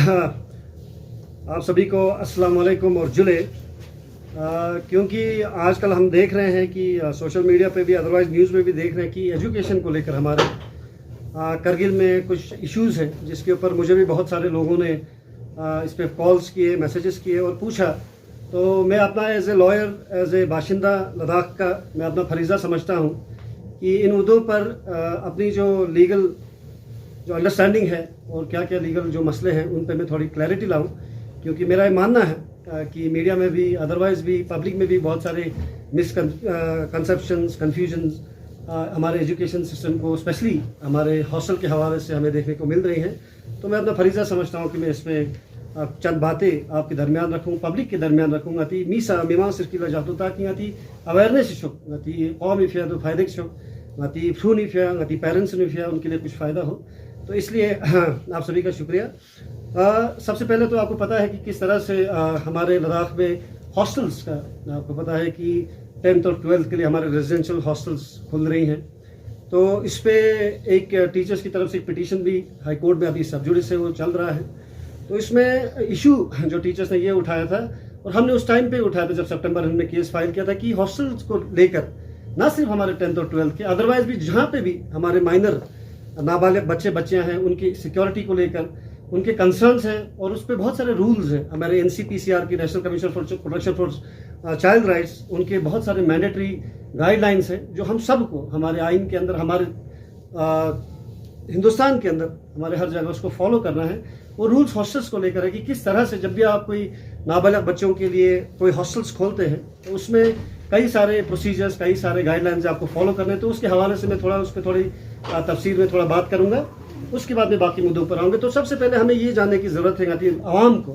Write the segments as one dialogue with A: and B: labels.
A: आप सभी को अस्सलाम वालेकुम और जुले। क्योंकि आजकल हम देख रहे हैं कि सोशल मीडिया पे भी, अदरवाइज़ न्यूज़ में भी देख रहे हैं कि एजुकेशन को लेकर हमारे करगिल में कुछ इश्यूज़ हैं, जिसके ऊपर मुझे भी बहुत सारे लोगों ने इस पर कॉल्स किए, मैसेजेस किए और पूछा। तो मैं अपना as a lawyer, as a बाशिंदा लद्दाख का मैं अपना फरीज़ा समझता हूँ कि इन मुद्दों पर अपनी जो लीगल जो अंडरस्टैंडिंग है और क्या क्या लीगल जो मसले हैं उन पे मैं थोड़ी क्लैरिटी लाऊं। क्योंकि मेरा ये मानना है कि मीडिया में भी, अदरवाइज़ भी, पब्लिक में भी बहुत सारे मिसकंसेप्शंस, कन्फ्यूजन्स हमारे एजुकेशन सिस्टम को, स्पेशली हमारे हॉस्टल के हवाले से हमें देखने को मिल रही हैं। तो मैं अपना फरीज़ा समझता हूँ कि मैं इसमें चंद बातें आपके दरमियान रखूँ, पब्लिक के दरमियान रखूँ। अति मीसा मीमां सिरकिला जातो ताकि अति अवेयरनेस शुक, अति कौम इफ़िया तो फ़ायदे शुक, अति फ्रू इफ़िया, अति पेरेंट्स इफ़िया, उनके लिए कुछ फ़ायदा हो। तो इसलिए आप सभी का शुक्रिया। सबसे पहले तो आपको पता है कि किस तरह से हमारे लद्दाख में हॉस्टल्स का, आपको पता है कि 10th और 12th के लिए हमारे रेजिडेंशियल हॉस्टल्स खुल रही हैं। तो इस पे एक टीचर्स की तरफ से एक पिटीशन भी हाई कोर्ट में अभी सब जुडिस से वो चल रहा है। तो इसमें इशू जो टीचर्स ने ये उठाया था, और हमने उस टाइम पे उठाया था जब सितंबर हमने केस फाइल किया था, कि हॉस्टल्स को लेकर ना सिर्फ हमारे 10th और 12th के, अदरवाइज भी जहाँ पे भी हमारे माइनर नाबालिग बच्चियाँ हैं, उनकी सिक्योरिटी को लेकर उनके कंसर्न्स हैं। और उस पर बहुत सारे रूल्स हैं हमारे NCPCR की, national commission for protection for child rights, उनके बहुत सारे मैंडेटरी गाइडलाइंस हैं जो हम सबको हमारे आइन के अंदर, हमारे हिंदुस्तान के अंदर, हमारे हर जगह उसको फॉलो करना है। वो रूल्स हॉस्टल्स को लेकर है कि किस तरह से जब भी आप कोई नाबालिग बच्चों के लिए कोई हॉस्टल्स खोलते हैं तो उसमें कई सारे प्रोसीजर्स, कई सारे गाइडलाइंस आपको फॉलो करने हैं। तो उसके हवाले से मैं थोड़ा उस पर थोड़ी तफसील में थोड़ा बात करूंगा, उसके बाद में बाकी मुद्दों पर आऊँगे। तो सबसे पहले हमें ये जानने की ज़रूरत है आवाम को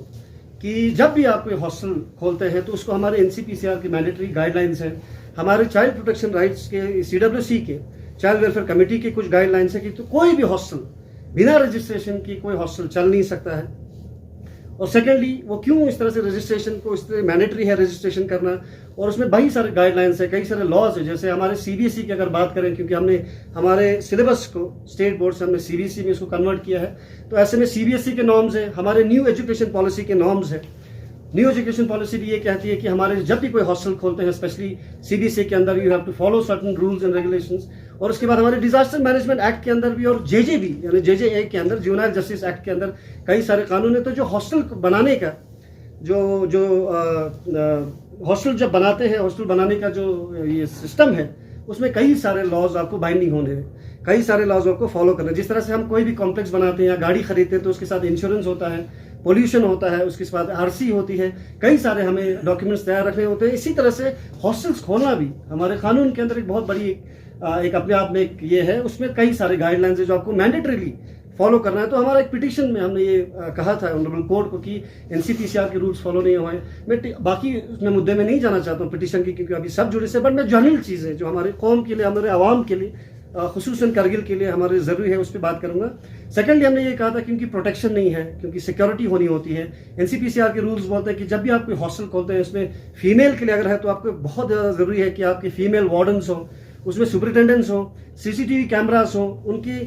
A: कि जब भी आप कोई हॉस्टल खोलते हैं तो उसको हमारे NCPCR की मैंडेटरी गाइडलाइंस हैं, हमारे चाइल्ड प्रोटेक्शन राइट्स के, CWC के, चाइल्ड वेलफेयर कमेटी के कुछ गाइडलाइंस है कि तो कोई भी हॉस्टल बिना रजिस्ट्रेशन की कोई हॉस्टल चल नहीं सकता है। और सेकेंडली, वो क्यों इस तरह से रजिस्ट्रेशन को, इस तरह मैंडेटरी है रजिस्ट्रेशन करना, और उसमें कई सारे गाइडलाइंस है, कई सारे लॉज है। जैसे हमारे CBSE की अगर बात करें, क्योंकि हमने हमारे सिलेबस को स्टेट बोर्ड से हमने CBSE में इसको कन्वर्ट किया है, तो ऐसे में CBSE के नॉर्म्स है, हमारे न्यू एजुकेशन पॉलिसी के नॉर्म्स है। न्यू एजुकेशन पॉलिसी भी ये कहती है कि हमारे जब भी कोई हॉस्टल खोलते हैं, स्पेशली CBSE के अंदर, you have to follow certain rules and regulations. और उसके बाद हमारे डिजास्टर मैनेजमेंट एक्ट के अंदर भी, और JJB यानी JJA के अंदर, जुवेनाइल जस्टिस एक्ट के अंदर कई सारे कानून है। तो जो हॉस्टल बनाने का जो हॉस्टल जब बनाते हैं, हॉस्टल बनाने का जो ये सिस्टम है, उसमें कई सारे लॉज आपको बाइंडिंग होने हैं, कई सारे लॉज आपको फॉलो करने। जिस तरह से हम कोई भी कॉम्प्लेक्स बनाते हैं या गाड़ी खरीदते हैं तो उसके साथ इंश्योरेंस होता है, पोल्यूशन होता है, उसके बाद RC होती है, कई सारे हमें डॉक्यूमेंट्स तैयार रखने होते हैं। इसी तरह से हॉस्टल्स खोलना भी हमारे कानून के अंदर एक बहुत बड़ी एक अपने आप में एक ये है, उसमें कई सारे गाइडलाइंस है जो आपको मैंडेटरीली फॉलो करना है। तो हमारा एक पिटीशन में हमने ये कहा था ऑनरेबल कोर्ट को कि NCPCR के रूल्स फॉलो नहीं हुए। मैं बाकी उसमें मुद्दे में नहीं जाना चाहता हूँ पिटीशन की, क्योंकि अभी सब जुड़े से, बट मैं जनरल चीज़ें जो हमारे कौम के लिए, हमारे आवाम के लिए, खुसूसन करगिल के लिए हमारे ज़रूरी है, उस पर बात करूंगा। सेकेंडली, हमने ये कहा था क्योंकि प्रोटेक्शन नहीं है, क्योंकि सिक्योरिटी होनी होती है। NCPCR के रूल्स बोलते हैं कि जब भी आप कोई हॉस्टल खोलते हैं, उसमें फीमेल के लिए अगर है तो आपको बहुत ज़्यादा ज़रूरी है कि आपके फीमेल वार्डन्स हो, उसमें सुपरिटेंडेंट्स हो, CCTV कैमरास हो, उनकी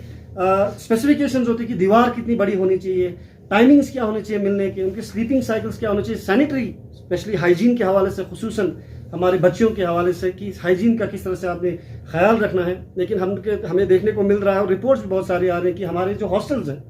A: स्पेसिफिकेशंस होती है कि दीवार कितनी बड़ी होनी चाहिए, टाइमिंग्स क्या होनी चाहिए मिलने के, उनके स्लीपिंग साइकिल्स क्या होने चाहिए, सैनिटरी स्पेशली हाइजीन के हवाले से, खुसूसन हमारे बच्चियों के हवाले से कि हाइजीन का किस तरह से आपने ख्याल रखना है। लेकिन हमें देखने को मिल रहा है, और रिपोर्ट्स भी बहुत सारी आ रही हैं कि हमारे जो हॉस्टल्स हैं,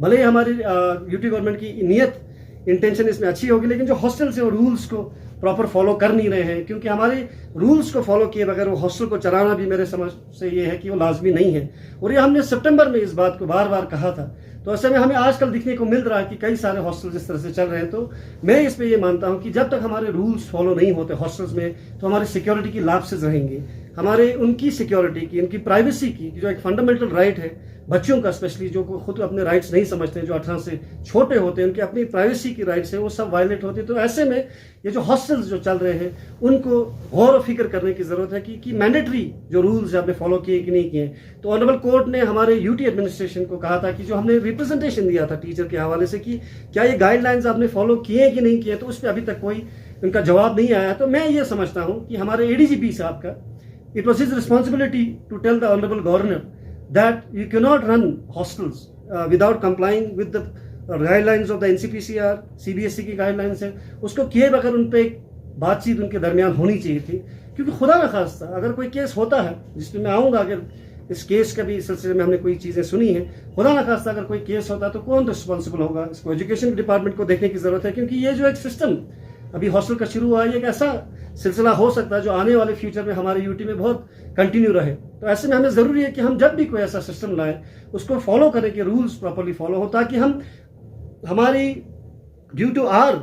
A: भले ही हमारी यूटी गवर्नमेंट की नीयत, इंटेंशन इसमें अच्छी होगी, लेकिन जो हॉस्टल्स हैं वो रूल्स को प्रॉपर फॉलो कर नहीं रहे हैं। क्योंकि हमारे रूल्स को फॉलो किए बगैर वो हॉस्टल को चलाना भी मेरे समझ से ये है कि वो लाजमी नहीं है। और ये हमने सितंबर में इस बात को बार बार कहा था। तो ऐसे में हमें आजकल दिखने को मिल रहा है कि कई सारे हॉस्टल इस तरह से चल रहे हैं। तो मैं इस पे ये मानता हूँ कि जब तक हमारे रूल्स फॉलो नहीं होते हॉस्टल्स में, तो हमारी सिक्योरिटी की लैप्सेस रहेंगी, हमारे उनकी सिक्योरिटी की, उनकी प्राइवेसी की, जो एक फंडामेंटल राइट है बच्चों का, स्पेशली जो खुद अपने राइट्स नहीं समझते हैं, जो 18 से छोटे होते हैं, उनकी अपनी प्राइवेसी की राइट्स है, वो सब वायलेट होती है। तो ऐसे में ये जो हॉस्टल्स जो चल रहे हैं उनको गौर फिक्र करने की जरूरत है कि मैंडेटरी जो रूल्स आपने फॉलो किए कि नहीं किए। तो ऑनरेबल कोर्ट ने हमारे यूटी एडमिनिस्ट्रेशन को कहा था कि जो हमने रिप्रेजेंटेशन दिया था टीचर के हवाले से कि क्या ये गाइडलाइंस आपने फॉलो किए कि नहीं किए, तो उस पर अभी तक कोई उनका जवाब नहीं आया। तो मैं ये समझता हूँ कि हमारे ADGP साहब का, it was his responsibility to tell the honorable governor that you cannot run hostels without complying with the guidelines of the NCPCR, CBSE की गाइडलाइंस है, उसको किए बगैर उन पर एक बातचीत उनके दरमियान होनी चाहिए थी। क्योंकि खुदा न खास्ता अगर कोई केस होता है, जिसमें मैं आऊँगा, अगर इस केस का भी सिलसिले में हमने कोई चीज़ें सुनी हैं, खुदा न खास्ता अगर कोई केस होता तो कौन रिस्पॉन्सिबल होगा, इसको एजुकेशन डिपार्टमेंट को देखने की ज़रूरत है। क्योंकि ये जो एक सिस्टम अभी हॉस्टल का शुरू हुआ है, ये एक ऐसा सिलसिला हो सकता है जो आने वाले फ्यूचर में हमारे यूटी में बहुत कंटिन्यू रहे। तो ऐसे में हमें ज़रूरी है कि हम जब भी कोई ऐसा सिस्टम लाएं उसको फॉलो करें कि रूल्स प्रॉपरली फॉलो हो, ताकि हम हमारी due to our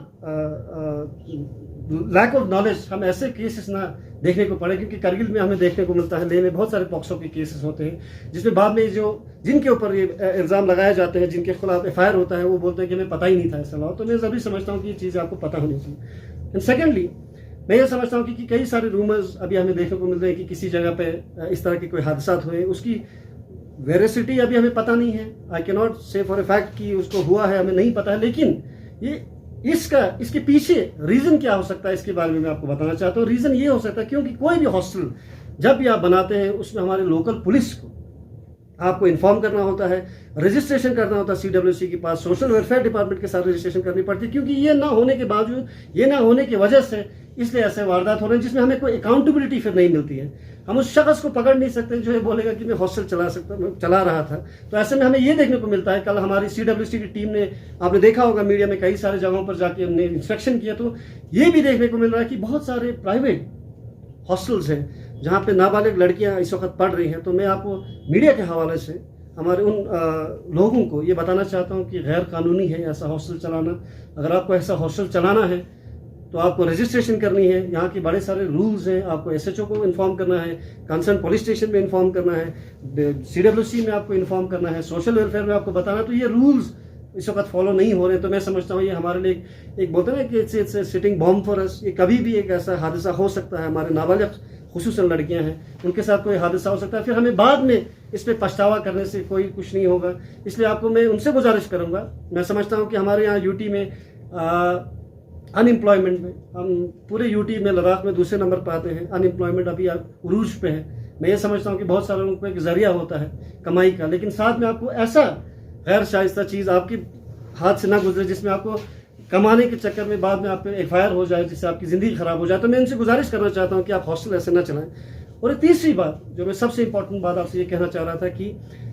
A: lack of knowledge हम ऐसे केसेस ना देखने को पड़े। क्योंकि करगिल में हमें देखने को मिलता है, लेह में बहुत सारे पॉक्सो के केसेस होते हैं जिसमें बाद में जो जिनके ऊपर ये इल्ज़ाम लगाए जाते हैं, जिनके खिलाफ FIR होता है, वो बोलते हैं कि हमें पता ही नहीं था ऐसा लॉ। तो मैं ज़रूरी समझता हूँ कि ये चीज़ आपको पता होनी चाहिए। एंड सेकेंडली, मैं ये समझता हूँ कि कई सारे रूमर्स अभी हमें देखने को मिल रहे हैं कि किसी जगह पे इस तरह के कोई हादसा हुए, उसकी वेरिसिटी अभी हमें पता नहीं है। आई कैन नॉट से फॉर ए फैक्ट कि उसको हुआ है, हमें नहीं पता है। लेकिन ये इसके पीछे रीज़न क्या हो सकता है, इसके बारे में मैं आपको बताना चाहता हूँ। रीज़न ये हो सकता है क्योंकि कोई भी हॉस्टल जब भी आप बनाते हैं उसमें हमारे लोकल पुलिस को आपको इन्फॉर्म करना होता है, रजिस्ट्रेशन करना होता है CWC के पास, सोशल वेलफेयर डिपार्टमेंट के साथ रजिस्ट्रेशन करनी पड़ती है। क्योंकि ये ना होने के बावजूद, ये ना होने की वजह से इसलिए ऐसे वारदात हो रहे हैं जिसमें हमें कोई अकाउंटेबिलिटी फिर नहीं मिलती है। हम उस शख्स को पकड़ नहीं सकते जो ये बोलेगा कि मैं हॉस्टल चला रहा था। तो ऐसे में हमें ये देखने को मिलता है, कल हमारी CWC की टीम ने, आपने देखा होगा मीडिया में, कई सारे जगहों पर जाके हमने इंस्पेक्शन किया, तो ये भी देखने को मिल रहा है कि बहुत सारे प्राइवेट हॉस्टल्स हैं जहाँ पे नाबालिग लड़कियाँ इस वक्त पढ़ रही हैं। तो मैं आपको मीडिया के हवाले से हमारे उन लोगों को ये बताना चाहता हूँ कि गैर कानूनी है ऐसा हॉस्टल चलाना। अगर आपको ऐसा हॉस्टल चलाना है तो आपको रजिस्ट्रेशन करनी है, यहाँ के बड़े सारे रूल्स हैं, आपको SHO को इन्फॉर्म करना है, कंसर्न पुलिस स्टेशन में इन्फॉर्म करना है, CWC में आपको इन्फॉर्म करना है, सोशल वेलफेयर में आपको बताना है। तो ये रूल्स इस वक्त फॉलो नहीं हो रहे हैं। तो मैं समझता हूँ ये हमारे लिए एक बोलते हैं ना कि it's sitting bomb for us. ये कभी भी एक ऐसा हादसा हो सकता है, हमारे नाबालिग खुसूसन लड़कियां हैं, उनके साथ कोई हादसा हो सकता है, फिर हमें बाद में इस पर पछतावा करने से कोई कुछ नहीं होगा। इसलिए आपको मैं उनसे गुजारिश करूंगा। मैं समझता हूं कि हमारे यहाँ यूटी में अनएम्प्लॉयमेंट में हम पूरे यूटी में, लद्दाख में दूसरे नंबर पर आते हैं। अनएम्प्लॉयमेंट अभी उरूज पे है। मैं ये समझता हूँ कि बहुत सारे लोगों को एक जरिया होता है कमाई का, लेकिन साथ में आपको ऐसा गैर शाइस्ता चीज़ आपके हाथ से ना गुजरे जिसमें आपको कमाने के चक्कर में बाद में आप पे FIR हो जाए, जिससे आपकी ज़िंदगी ख़राब हो जाए। तो मैं इनसे गुजारिश करना चाहता हूँ कि आप हॉस्टल ऐसे ना चलाएं। और तीसरी बात जो मैं सबसे इंपॉर्टेंट बात आपसे ये कहना चाह रहा था कि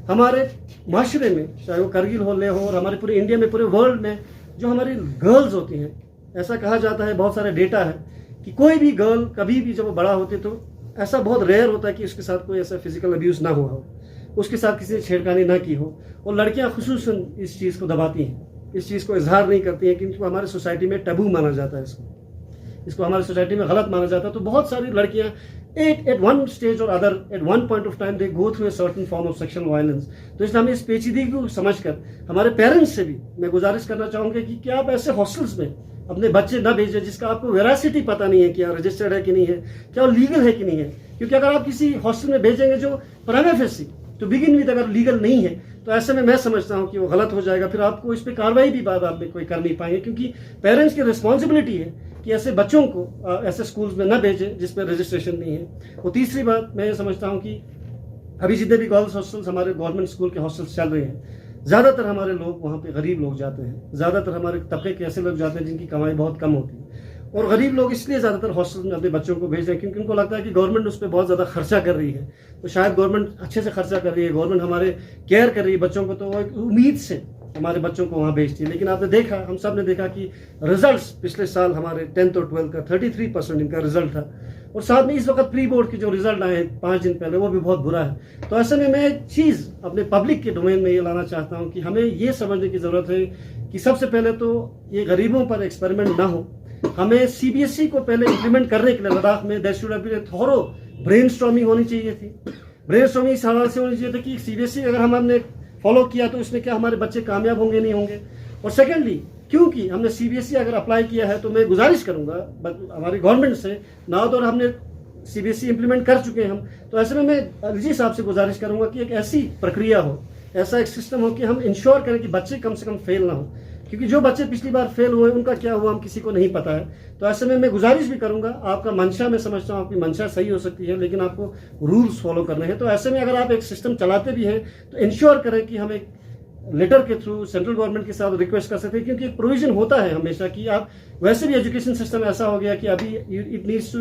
A: हमारे माशरे में, चाहे वो करगिल हो, लेह हो, और हमारे पूरे इंडिया में, पूरे वर्ल्ड में जो हमारी गर्ल्स होती हैं, ऐसा कहा जाता है, बहुत सारे डेटा है कि कोई भी गर्ल कभी भी जब वो बड़ा होती तो ऐसा बहुत रेयर होता है कि उसके साथ कोई ऐसा फिजिकल अब्यूज़ ना हुआ हो, उसके साथ किसी ने छेड़खानी ना की हो। और लड़कियां खुसूसन इस चीज़ को दबाती हैं, इस चीज़ को इजहार नहीं करती हैं, क्योंकि हमारे सोसाइटी में टैबू माना जाता है, इसको हमारी सोसाइटी में गलत माना जाता है। तो बहुत सारी लड़कियां at one stage or other, at one point of time they go through a certain form of sexual violence. तो इसलिए हमें इस पेचीदगी को समझकर हमारे पेरेंट्स से भी मैं गुजारिश करना चाहूँगा कि क्या आप ऐसे हॉस्टल्स में अपने बच्चे न भेजें जिसका आपको वेरासिटी पता नहीं है, क्या रजिस्टर्ड है कि नहीं है, क्या वो लीगल है कि नहीं है। क्योंकि अगर आप किसी हॉस्टल में भेजेंगे जो प्राइमा फेसी तो बिगिन विद अगर लीगल नहीं है, तो ऐसे में मैं समझता हूँ कि वो गलत हो जाएगा। फिर आपको इस पर कार्रवाई भी बाद आप में कोई कर नहीं पाएंगे, क्योंकि पेरेंट्स की रिस्पॉन्सिबिलिटी है कि ऐसे बच्चों को ऐसे स्कूल्स में न भेजें जिस पर रजिस्ट्रेशन नहीं है। और तीसरी बात मैं ये समझता हूँ कि अभी जितने भी गर्ल्स हॉस्टल्स, हमारे गवर्नमेंट स्कूल के हॉस्टल्स चल रहे हैं, ज़्यादातर हमारे लोग वहाँ पे गरीब लोग जाते हैं। ज़्यादातर हमारे तबके के ऐसे लोग जाते हैं जिनकी कमाई बहुत कम होती है। और गरीब लोग इसलिए ज़्यादातर हॉस्टल में अपने बच्चों को भेज रहे हैं क्योंकि उनको लगता है कि गवर्नमेंट उस पर बहुत ज़्यादा खर्चा कर रही है। तो शायद गवर्नमेंट अच्छे से खर्चा कर रही है, गवर्नमेंट हमारे केयर कर रही है बच्चों को, तो वो एक उम्मीद से हमारे बच्चों को वहाँ भेजती है। लेकिन आपने देखा, हम सब ने देखा कि रिजल्ट्स पिछले साल हमारे 10th और 12th का 33% इनका रिजल्ट था। और साथ में इस वक्त प्री बोर्ड के जो रिजल्ट आए 5 दिन पहले, वो भी बहुत बुरा है। तो ऐसे में मैं एक चीज़ अपने पब्लिक के डोमेन में ये लाना चाहता हूँ कि हमें ये समझने की ज़रूरत है कि सबसे पहले तो ये गरीबों पर एक्सपेरिमेंट ना हो। हमें CBSE को पहले इम्प्लीमेंट करने के लिए लद्दाख में there should have been thorough brainstorming होनी चाहिए थी। ब्रेनस्टॉर्मिंग इस हवाले से होनी चाहिए था कि CBSE अगर हमने फॉलो किया तो इसमें क्या हमारे बच्चे कामयाब होंगे नहीं होंगे। और सेकेंडली, क्योंकि हमने CBSE अगर अप्लाई किया है तो मैं गुजारिश करूंगा हमारी गवर्नमेंट से, ना तो हमने CBSE इम्प्लीमेंट कर चुके हैं हम, तो ऐसे में मैं LG साहब से गुजारिश करूंगा कि एक ऐसी प्रक्रिया हो, ऐसा एक सिस्टम हो कि हम इंश्योर करें कि बच्चे कम से कम फेल ना हो। क्योंकि जो बच्चे पिछली बार फेल हुए उनका क्या हुआ हम किसी को नहीं पता है। तो ऐसे में मैं गुजारिश भी करूंगा, आपका मंशा, मैं समझता हूँ आपकी मंशा सही हो सकती है, लेकिन आपको रूल्स फॉलो करने हैं। तो ऐसे में अगर आप एक सिस्टम चलाते भी हैं तो इंश्योर करें कि हम एक लेटर के थ्रू सेंट्रल गवर्नमेंट के साथ रिक्वेस्ट कर सकते हैं, क्योंकि एक प्रोविजन होता है हमेशा कि आप वैसे भी एजुकेशन सिस्टम ऐसा हो गया कि अभी it needs to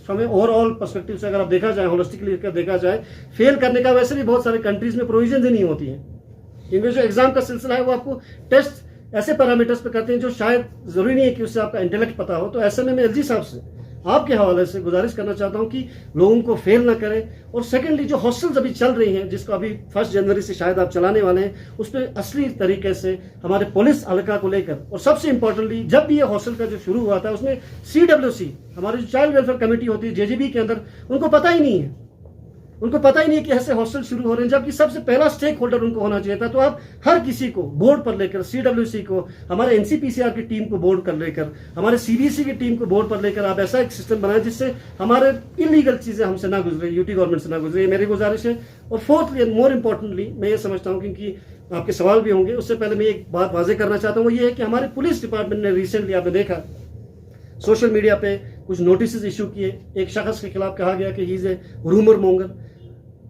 A: from a overall perspective से अगर आप देखा जाए, होलिस्टिकली देखा जाए, फेल करने का वैसे भी बहुत सारे कंट्रीज में प्रोविजन ही नहीं होती है, क्योंकि जो एग्जाम का सिलसिला है वो आपको टेस्ट ऐसे पैरामीटर्स पे करते हैं जो शायद जरूरी नहीं है कि उससे आपका इंटेलेक्ट पता हो। तो ऐसे में मैं एलजी साहब से आपके हवाले से गुजारिश करना चाहता हूं कि लोगों को फेल ना करें। और सेकेंडली जो हॉस्टल्स अभी चल रही हैं, जिसको अभी 1 जनवरी से शायद आप चलाने वाले हैं, उस पर असली तरीके से हमारे पुलिस हल्का को लेकर, और सबसे इंपॉर्टेंटली जब भी ये हॉस्टल का जो शुरू हुआ था उसमें CWC हमारी जो चाइल्ड वेलफेयर कमेटी होती है JGB के अंदर, उनको पता ही नहीं है, उनको पता ही नहीं है कि ऐसे हॉस्टल शुरू हो रहे हैं, जबकि सबसे पहला स्टेक होल्डर उनको होना चाहिए था। तो आप हर किसी को बोर्ड पर लेकर, CWC को, हमारे NCPCR की टीम को बोर्ड पर लेकर, हमारे CBC की टीम को बोर्ड पर लेकर आप ऐसा एक सिस्टम बनाए जिससे हमारे इलीगल चीजें हमसे ना गुजरे, यूटी गवर्नमेंट से ना गुजरे, ये मेरी गुजारिश है। और फोर्थली एंड मोर इंपॉर्टेंटली मैं ये समझता हूँ, क्योंकि आपके सवाल भी होंगे, उससे पहले मैं एक बात वाजे करना चाहता हूँ, वो ये है कि हमारे पुलिस डिपार्टमेंट ने रिसेंटली आपने देखा सोशल मीडिया पे कुछ नोटिस इशू किए, एक शख्स के खिलाफ कहा गया कि he is a rumour monger.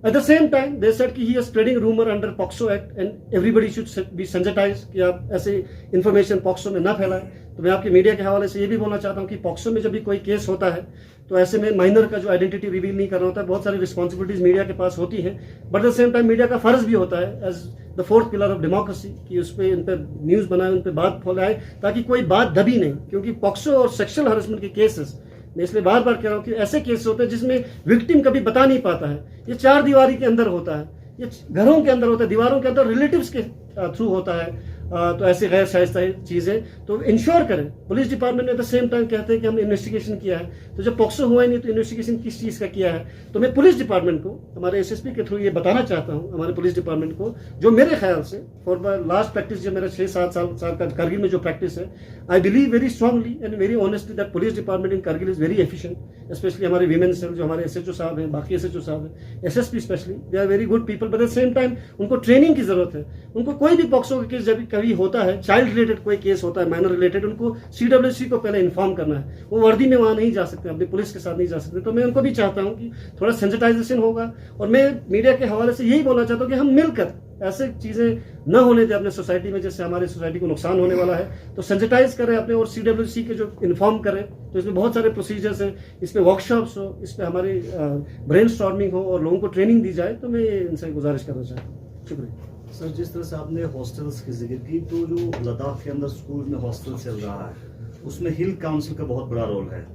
A: At the same time, they said कि he is spreading rumor under POCSO Act and everybody should be sensitized कि आप ऐसे इंफॉर्मेशन POCSO में ना फैलाएं। तो मैं आपके मीडिया के हवाले से ये भी बोलना चाहता हूँ कि POCSO में जब भी कोई केस होता है तो ऐसे में माइनर का जो आइडेंटिटी रिवील नहीं करना होता है, बहुत सारी रिस्पॉन्सिबिलिटीज मीडिया के पास होती हैं, but at the same time media का फर्ज भी होता है as the 4th pillar of democracy कि उस पर इन पर न्यूज़ बनाए, उन पर बात फैलाए, ताकि कोई बात दबी नहीं। क्योंकि POCSO और सेक्सुअल हरासमेंट के केसेस, मैं इसलिए बार बार कह रहा हूँ कि ऐसे केस होते हैं जिसमें विक्टिम कभी बता नहीं पाता है, ये 4 दीवारी के अंदर होता है, ये घरों के अंदर होता है, दीवारों के अंदर रिलेटिव्स के थ्रू होता है। तो ऐसी गैर शाइस्ता चीज़ें तो इंश्योर करें। पुलिस डिपार्टमेंट ने द सेम टाइम कहते हैं कि हमने इन्वेस्टिगेशन किया है, तो जब POCSO हुआ ही नहीं तो इन्वेस्टिगेशन किस चीज़ का किया है। तो मैं पुलिस डिपार्टमेंट को, हमारे SSP के थ्रू ये बताना चाहता हूँ हमारे पुलिस डिपार्टमेंट को, जो मेरे ख्याल से फॉर लास्ट प्रैक्टिस जो मेरा 6-7 साल का कारगिल में जो प्रैक्टिस है, I believe very strongly and very honestly that police department in Kargil is very efficient, specially हमारे वीमेन सेल जो हमारे SHO साहब हैं, बाकी SHO साहब हैं, SSP specially, they are very good people, but at the same time उनको training की जरूरत है। उनको कोई भी POCSO का केस जब कभी होता है, चाइल्ड रिलेटेड कोई केस होता है, माइनर रिलेटेड, उनको CWC को पहले इन्फॉर्म करना है। वो वर्दी में वहां नहीं जा सकते, अपनी पुलिस के साथ नहीं जा सकते। तो मैं उनको भी चाहता हूं कि थोड़ा सेंसिटाइजेशन होगा, और मैं मीडिया के हवाले से यही बोलना चाहता हूं कि हम मिलकर ऐसे चीजें न होने दें अपने सोसाइटी में, जिससे हमारी सोसाइटी को नुकसान होने वाला है। तो सेंसिटाइज करें अपने, और CWC के जो इन्फॉर्म करें, तो इसमें बहुत सारे प्रोसीजर्स हैं, इस पर वर्कशॉप्स हो, इस पर हमारी ब्रेन स्टॉर्मिंग हो और लोगों को ट्रेनिंग दी जाए। तो मैं इनसे गुजारिश करना चाहता हूँ। शुक्रिया
B: सर। जिस तरह से आपने हॉस्टल्स की जिक्र की, तो जो लद्दाख के अंदर स्कूल में हॉस्टल चल रहा है, उसमें हिल काउंसिल का बहुत बड़ा रोल है,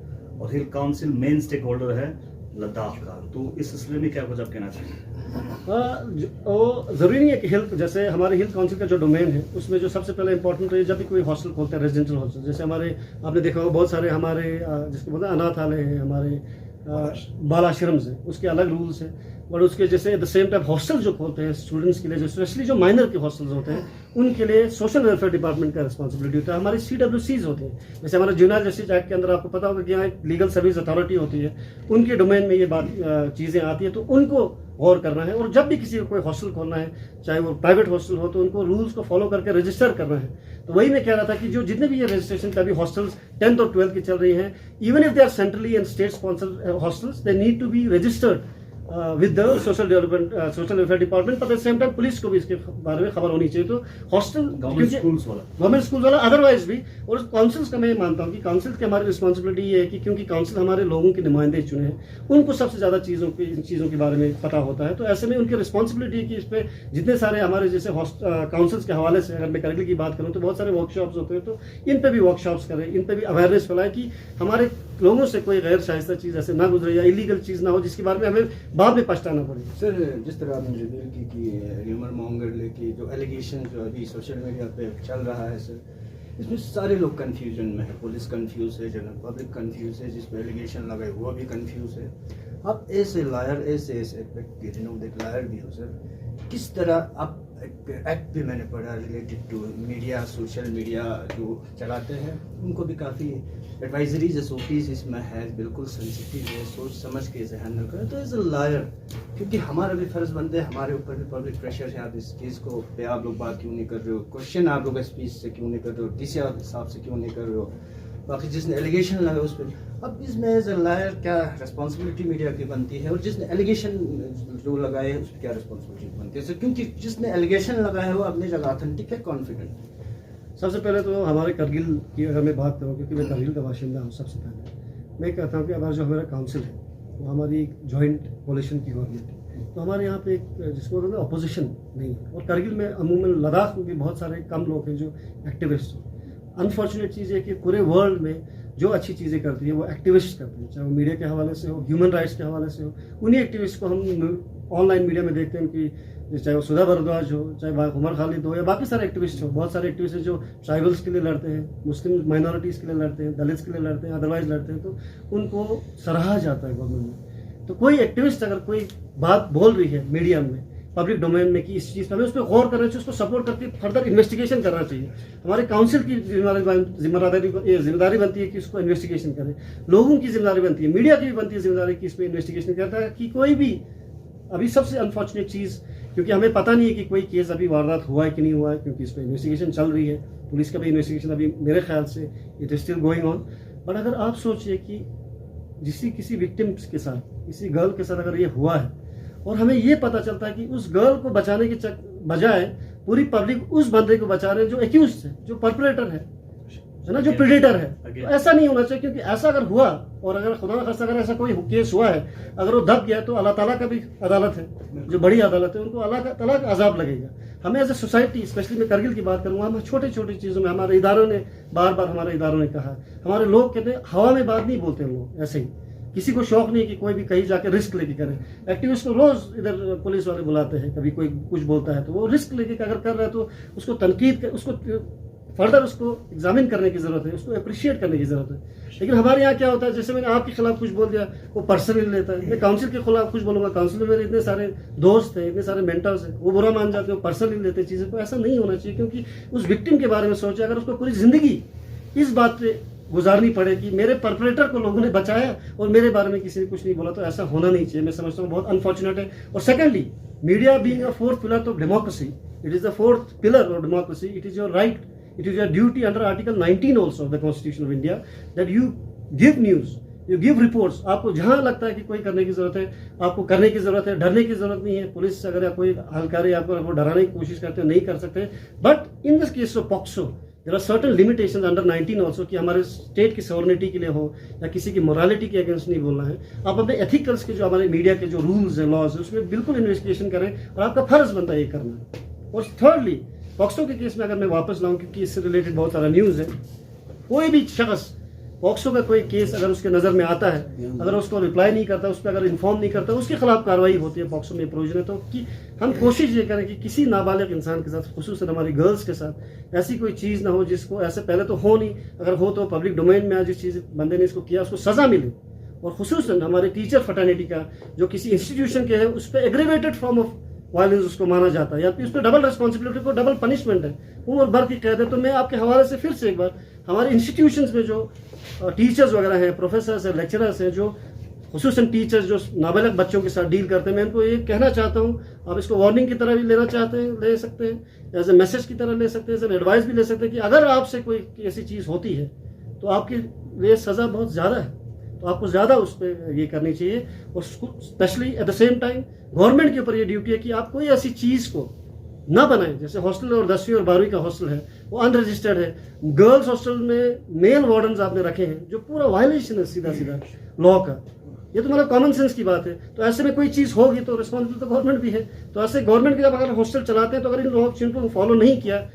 B: और hill council main stakeholder है लद्दाख का। तो इस सिलसिले में क्या कुछ आप कहना चाहिए?
A: वो जरूरी नहीं है कि हिल, जैसे हमारे हिल काउंसिल का जो डोमेन है उसमें जो सबसे पहले इंपॉर्टेंट है, जब भी कोई हॉस्टल खोलते हैं, रेजिडेंशियल हॉस्टल, जैसे हमारे आपने देखा होगा बहुत सारे हमारे जिसको बोलते हैं अनाथालय हैं, हमारे बालाश्रम्स हैं, उसके अलग रूल्स हैं। और उसके जैसे eight the same time hostel जो खोलते हैं स्टूडेंट्स के लिए, जो स्पेशली जो माइनर के हॉस्टल्स होते हैं, उनके लिए सोशल वेलफेयर डिपार्टमेंट का रिस्पॉन्सिबिलिटी होता है। हमारी CWCs होते हैं, जैसे हमारे जुवेनाइल जस्टिस एक्ट के अंदर आपको पता होगा कि यहाँ एक लीगल सर्विस अथॉरिटी होती है, उनके डोमेन में ये बात चीज़ें आती है, तो उनको गौर करना है। और जब भी किसी को कोई हॉस्टल खोलना है, चाहे वो प्राइवेट हॉस्टल हो, तो उनको रूल्स को फॉलो करके रजिस्टर करना है। तो वही मैं कह रहा था कि जो जितने भी ये रजिस्ट्रेशन का भी हॉस्टल्स 10th और 12th की चल रही हैं, even if they are centrally and state sponsored hostels, they need to be registered with the social development social welfare department. पर at the same time police को भी इसके बारे में खबर होनी चाहिए। तो हॉस्टल गवर्नमेंट स्कूल वाला अदरवाइज भी, और काउंसिल्स का मैं मानता हूँ कि काउंसिल की हमारी रिस्पॉन्सिबिलिटी ये है कि क्योंकि काउंसिल हमारे लोगों के नुमाइंदे चुने हैं, उनको सबसे ज्यादा इन चीज़ों के बारे में पता होता है। तो ऐसे में उनकी रिस्पॉन्सिबिलिटी है कि इस पर जितने सारे हमारे जैसे काउंसिल्स के हवाले से अगर मैं कारगिल की बात करूँ तो बहुत सारे वर्कशॉप्स होते हैं, तो इन पर भी वर्कशॉप्स करें, इन पर भी अवेयरनेस फैलाएं कि हमारे लोगों से कोई गैर शाइस्ता चीज़ ऐसे ना गुजरे या इलीगल चीज़ ना हो जिसके बारे में हमें बाद में पछताना पड़े।
C: सर, जिस तरह आपने रिवील की कि र्यूमर मॉन्गर की जो एलिगेशन जो अभी सोशल मीडिया पे चल रहा है सर, इसमें सारे लोग कंफ्यूजन में है। पुलिस कंफ्यूज है, जनरल पब्लिक कंफ्यूज है, जिस पर एलिगेशन लगाए वो भी कंफ्यूज है। आप ऐसे लायर ऐसे लायर भी हो सर, किस तरह आप एक्ट भी मैंने पढ़ा related to media, social media जो चलाते हैं उनको भी काफ़ी एडवाइजरीज SOPs इसमें है, बिल्कुल सेंसिटिव है, सोच समझ के इसे हैंडल करें। तो एज अ लायर, क्योंकि हमारा भी फर्ज बनता है, हमारे ऊपर भी पब्लिक प्रेशर है, आप इस केस को पे आप लोग बात क्यों नहीं कर रहे हो, क्वेश्चन आप लोग स्पीच से क्यों नहीं कर रहे हो, DC साहब से क्यों नहीं कर रहे हो, बाकी जिसने एलिगेशन लगाया उस पर, अब इसमें एज ए लायर क्या रिस्पॉन्सिबिलिटी मीडिया की बनती है, और जिसने एलिगेशन जो लगाए उस पर क्या रिस्पॉन्सिबिलिटी बनती है सर? क्योंकि जिसने एलिगेशन लगाया है वो अपनी जगह ऑथेंटिक है, कॉन्फिडेंट है।
A: सबसे पहले तो हमारे करगिल की अगर मैं बात करूँ, क्योंकि मैं करगिल का बाशिंदा हूँ, सबसे पहले मैं कहता हूँ कि हमारा जो हमारा काउंसिल है वो हमारी जॉइंट कोलिशन की गवर्नमेंट है, तो हमारे यहाँ पे एक जिसको बोलते हैं अपोजिशन नहीं है। और करगिल में अमूमन लद्दाख में भी बहुत सारे कम लोग हैं जो एक्टिविस्ट हैं। अनफॉर्चुनेट चीज़ है कि पूरे वर्ल्ड में जो अच्छी चीज़ें करती है वो एक्टिविस्ट करते हैं, चाहे वो मीडिया के हवाले से हो, ह्यूमन राइट्स के हवाले से हो। उन्हीं एक्टिविस्ट को हम ऑनलाइन मीडिया में देखते हैं कि चाहे वो सुधा भारद्वाज हो, चाहे उमर खालिद हो, या बाकी सारे एक्टिविस्ट हो। बहुत सारे एक्टिविस्ट हैं जो ट्राइबल्स के लिए लड़ते हैं, मुस्लिम माइनॉरिटीज़ के लिए लड़ते हैं, दलित्स के लिए लड़ते हैं, अदरवाइज लड़ते हैं, तो उनको सराहा जाता है गवर्नमेंट में। तो कोई एक्टिविस्ट अगर कोई बात बोल रही है मीडिया में, पब्लिक डोमेन में, कि इस चीज़ पर हमें उस पर गौर करना चाहिए, उसको सपोर्ट करके फर्दर इन्वेस्टिगेशन करना चाहिए। हमारे काउंसिल की जिम्मेदारी बनती है कि उसको इन्वेस्टिगेशन करें, लोगों की जिम्मेदारी बनती है, मीडिया की भी बनती है जिम्मेदारी कि इसमें इन्वेस्टिगेशन करता है कि कोई भी। अभी सबसे अनफॉर्चुनेट चीज़, क्योंकि हमें पता नहीं है कि कोई केस अभी वारदात हुआ है कि नहीं हुआ है, क्योंकि इस पर इन्वेस्टिगेशन चल रही है, पुलिस का भी इन्वेस्टिगेशन अभी मेरे ख्याल से it is still going on. But अगर आप सोचिए कि किसी विक्टिम्स के साथ, किसी गर्ल के साथ अगर ये हुआ है, और हमें ये पता चलता है कि उस गर्ल को बचाने के बजाय पूरी पब्लिक उस बंदे को बचा रहे हैं जो एक्यूज है, जो परपरेटर है ना, जो प्रेडेटर है। तो ऐसा नहीं होना चाहिए, क्योंकि ऐसा अगर हुआ, और अगर खुदा न खास्ता अगर ऐसा कोई केस हुआ है, अगर वो दब गया, तो अल्लाह ताला का भी अदालत है, जो बड़ी अदालत है, उनको अल्लाह ताला का अजाब लगेगा। हमें एज ए सोसाइटी, स्पेशली मैं करगिल की बात करूँगा, हम छोटी छोटी चीज़ों में, हमारे इदारों ने हमारे इदारों ने कहा, हमारे लोग कहते हैं हवा में बात नहीं बोलते, हम लोग ऐसे ही, किसी को शौक नहीं है कि कोई भी कहीं जाके रिस्क लेके करे। एक्टिविस्ट को रोज इधर पुलिस वाले बुलाते हैं, कभी कोई कुछ बोलता है तो वो रिस्क लेके अगर कर रहा है तो उसको तनकीद, उसको फर्दर उसको एग्जामिन करने की जरूरत है, उसको अप्रिशिएट करने की जरूरत है। लेकिन हमारे यहाँ क्या होता है, जैसे मैंने आपके खिलाफ कुछ बोल दिया, वो पर्सनली लेता है। मैं काउंसिल के खिलाफ कुछ बोलूंगा, काउंसिल में मेरे इतने सारे दोस्त हैं, इतने सारे मेंटर्स हैं, वो बुरा मान जाते हैं, पर्सनली लेते हैं चीज़ें को। ऐसा नहीं होना चाहिए, क्योंकि उस विक्टिम के बारे में सोचे, अगर उसको पूरी जिंदगी इस बात पे गुजारनी पड़े कि मेरे परपरेटर को लोगों ने बचाया और मेरे बारे में किसी ने कुछ नहीं बोला, तो ऐसा होना नहीं चाहिए। मैं समझता हूँ बहुत अनफॉर्चुनेट है। और secondly, media being a fourth pillar of democracy, it is the fourth pillar of democracy, it is your right, it is your duty under Article 19 also of the Constitution of India that you give news, you give reports। आपको जहां लगता है कि कोई करने की जरूरत है, आपको करने की जरूरत है, डरने की जरूरत नहीं है। पुलिस अगर या कोई हलकारी आपको डराने की कोशिश करते हैं, नहीं कर सकते। But in this case of POCSO there are certain limitations under 19 also, कि हमारे स्टेट की सॉवरेनिटी के लिए हो या किसी की मोरालिटी के अगेंस्ट नहीं बोलना है। आप अपने एथिकल्स के जो हमारे मीडिया के जो रूल्स हैं, लॉज है, उसमें बिल्कुल इन्वेस्टिगेशन करें, और आपका फर्ज बनता है ये करना। और थर्डली, पॉक्सो के केस में अगर मैं वापस लाऊं, क्योंकि इससे रिलेटेड बहुत सारा न्यूज़ है, कोई भी शख्स पॉक्सो का कोई केस अगर उसके नज़र में आता है, अगर उसको रिप्लाई नहीं करता, उस पर अगर इन्फॉर्म नहीं करता, उसके खिलाफ कार्रवाई होती है। पॉक्सो में प्रोविजन है। तो कि हम कोशिश ये करें कि किसी नाबालिग इंसान के साथ, खुसूसन हमारी गर्ल्स के साथ, ऐसी कोई चीज़ ना हो जिसको, ऐसे पहले तो हो नहीं, अगर हो तो पब्लिक डोमेन में जिस चीज़ बंदे ने इसको किया उसको सज़ा मिले। और खुसूसन हमारे टीचर फटर्निटी का जो किसी इंस्टीट्यूशन के है, उस पर एग्रीवेटेड फॉर्म ऑफ वायलेंस उसको माना जाता है, या फिर उस पर डबल रिस्पॉन्सिबिलिटी को डबल पनिशमेंट है, उम्र भर की कैद है। तो मैं आपके हवाले से फिर से एक बार, हमारे इंस्टीट्यूशंस में जो टीचर्स वगैरह हैं, प्रोफेसर्स हैं, लेक्चरर्स हैं, जो खुसूसन टीचर्स जो नाबालिग बच्चों के साथ डील करते हैं, मैं उनको ये कहना चाहता हूँ, आप इसको वार्निंग की तरह भी लेना चाहते हैं, ले सकते हैं, एज ए मैसेज की तरह ले सकते हैं, एज एन एडवाइस भी ले सकते हैं कि अगर आपसे कोई ऐसी चीज़ होती है तो आपके लिए सज़ा बहुत ज़्यादा है, तो आपको ज़्यादा उस पर ये करनी चाहिए। और specially eight the same time government के ऊपर ये ड्यूटी है कि आप कोई ऐसी चीज़ को ना बनाएं। जैसे हॉस्टल और 10वीं और 12वीं का हॉस्टल है, वो अनरजिस्टर्ड है। गर्ल्स हॉस्टल में मेल वार्डन्स आपने रखे हैं, जो पूरा वायलेशन है सीधा सीधा लॉ का। ये तो मतलब कॉमन सेंस की बात है। तो ऐसे में कोई चीज़ होगी तो रिस्पॉन्सिबल तो गवर्नमेंट भी है। तो ऐसे गवर्नमेंट के जब अगर हॉस्टल चलाते हैं, तो अगर इन लॉ को फॉलो नहीं किया,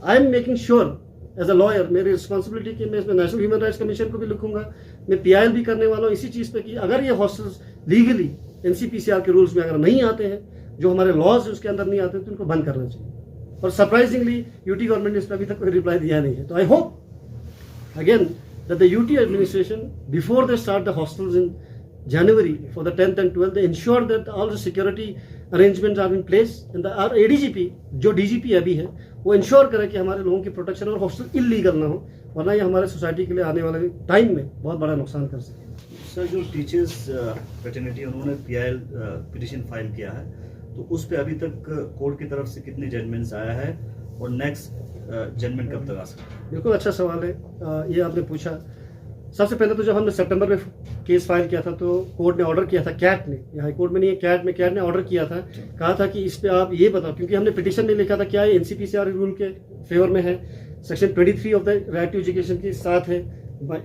A: I am making sure as a lawyer, मेरी रिस्पॉन्सिबिलिटी की मैं इसमें नेशनल ह्यूमन राइट्स कमीशन को भी लिखूंगा, मैं PIL भी करने वाला हूँ इसी चीज़ पे कि अगर ये हॉस्टल्स लीगली NCPCR के रूल्स में अगर नहीं आते हैं, जो हमारे लॉज उसके अंदर नहीं आते, तो इनको बंद करना चाहिए। और सरप्राइजिंगली UT गवर्नमेंट ने इस पर अभी तक कोई रिप्लाई दिया नहीं है। तो I hope again that the UT administration before they start the hostels in January for the 10th and 12th, they ensure that all the security arrangements are in place, and the our ADGP जो DGP अभी है, वो ensure करे कि हमारे लोगों की protection और हॉस्टल इलीगल ना हो, वरना ये हमारे सोसाइटी के लिए आने वाले टाइम में बहुत बड़ा नुकसान कर सके।
B: सर, जो टीचर्स फ्रेटर्निटी उन्होंने PIL पिटिशन फाइल किया है, तो उस पर अभी तक कोर्ट की तरफ से कितने जजमेंट्स आया है, और नेक्स्ट जजमेंट कब तक आ सकता है?
A: बिल्कुल अच्छा सवाल है। ये आपने पूछा। सबसे पहले तो जब हमने सितंबर में केस फाइल किया था तो कोर्ट ने ऑर्डर किया था, कैट ने, ये हाई कोर्ट में नहीं है, कैट ने ऑर्डर किया था, कहा था कि इस पे आप ये बताओ, क्योंकि हमने पिटीशन में लिखा था क्या ये एनसीपीसीआर रूल के फेवर में है, section 23 of the right to education के साथ है,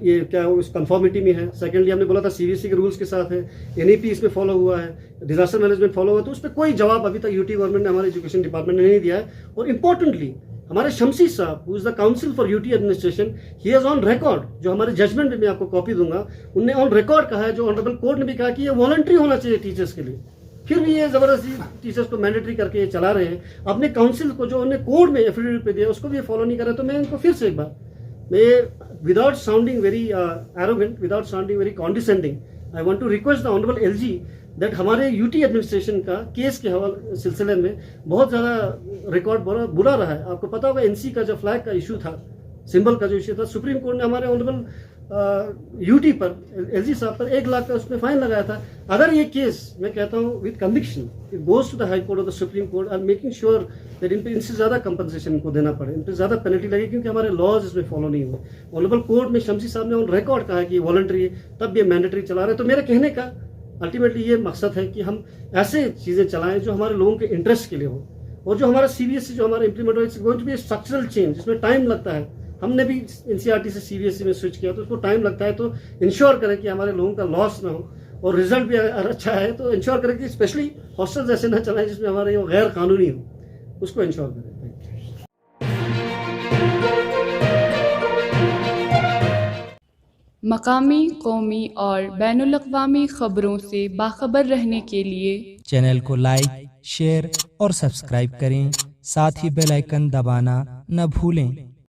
A: ये क्या उस कंफर्मिटी में है। सेकेंडली हमने बोला था सीबीएसई के रूल्स के साथ है, एनईपी इसमें फॉलो हुआ है, डिजास्टर मैनेजमेंट फॉलो हुआ, तो उस पर कोई जवाब अभी तक यूटी गवर्नमेंट ने, हमारे एजुकेशन डिपार्टमेंट ने नहीं दिया है। और इंपॉर्टेंटली हमारे शमसी साहब, who is the council for UT administration, he is on record, जो हमारे जजमेंट में मैं आपको कॉपी दूंगा, उनने ऑन रिकॉर्ड कहा है, जो ऑनरेबल कोर्ट ने भी कहा कि ये वॉलंटरी होना चाहिए टीचर्स के लिए, फिर भी ये जबरदस्ती टीचर्स को मैंडेटरी करके ये चला रहे हैं। अपने काउंसिल को जो उन्होंने कोर्ट में एफिडेविट पे दिया उसको भी फॉलो नहीं कर रहे। तो मैं इनको फिर से एक बार, मैं without sounding very arrogant, without sounding very condescending, I want to request the honourable LG that हमारे यूटी एडमिनिस्ट्रेशन का केस के हवाले सिलसिले में बहुत ज़्यादा रिकॉर्ड बुरा रहा है। आपको पता होगा एनसी का जो फ्लैग का इशू था, सिंबल का जो इशू था, सुप्रीम कोर्ट ने हमारे ऑनरेबल यूटी पर, एलजी साहब पर 1 लाख का उसमें फाइन लगाया था। अगर ये केस, मैं कहता हूँ with conviction, it goes to the high court और the supreme court, I am making sure that इनसे ज़्यादा कंपनसेशन इनको देना पड़े, इन पर ज़्यादा पेनल्टी लगे, क्योंकि हमारे लॉज इसमें फॉलो नहीं हुए। ऑनरेबल कोर्ट में शमसी साहब ने ऑन रिकॉर्ड कहा है कि वॉलंटरी है, तब ये मैंडेटरी चला रहे। तो मेरे कहने का अल्टीमेटली ये मकसद है कि हम ऐसे चीज़ें चलाएं जो हमारे लोगों के इंटरेस्ट के लिए हो, और जो हमारा सीबीएसई जो हमारा इंप्लीमेंट हो, it's going to be structural change, इसमें टाइम लगता है। हमने भी एनसीईआरटी से सीबीएसई में स्विच किया तो उसको टाइम लगता है। तो इंश्योर करें कि हमारे लोगों का लॉस ना हो, और रिजल्ट भी अगर अच्छा है तो इंश्योर करें कि स्पेशली हॉस्टल्स ऐसे ना चलाएं जिसमें हमारे गैर कानूनी हो, उसको इंश्योर करें।
D: मकामी, कौमी और बैनुल-अक़वामी ख़बरों से बाखबर रहने के लिए
E: चैनल को लाइक, शेयर और सब्सक्राइब करें। साथ ही बेल आइकन दबाना न भूलें।